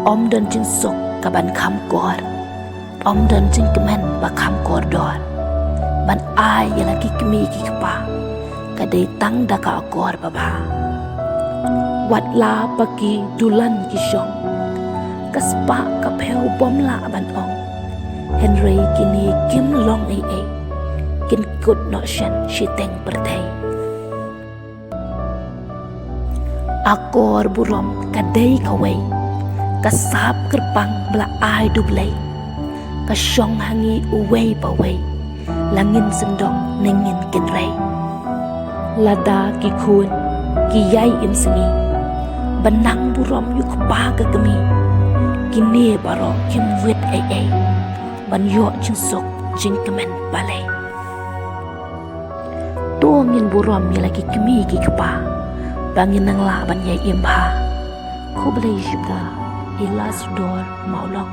om dan jing sok kaban kam kor om dan jing kemen ba kam kor dor ban ai ya lagi kemi ki kapa kadai tang da ka kor baba wat la pagi dulan ki shong kaspa ka pheu bom la ban ong Henry kini kim long ai kin kut no shen shi teng pertai akor burom kadai kawai kasap kerpang bela ai dublai kasyong hangi uway paway langin sendong nengin kinray lada ki kun ki yai im sengi benang burom yuk pa ka kemi kini baro kim wit ai ban yo jing sok jing kemen balai to ngin burom mi lagi kemi ki kapa bangin nang la ban yai im ba ko blai shibda ilas dor maulong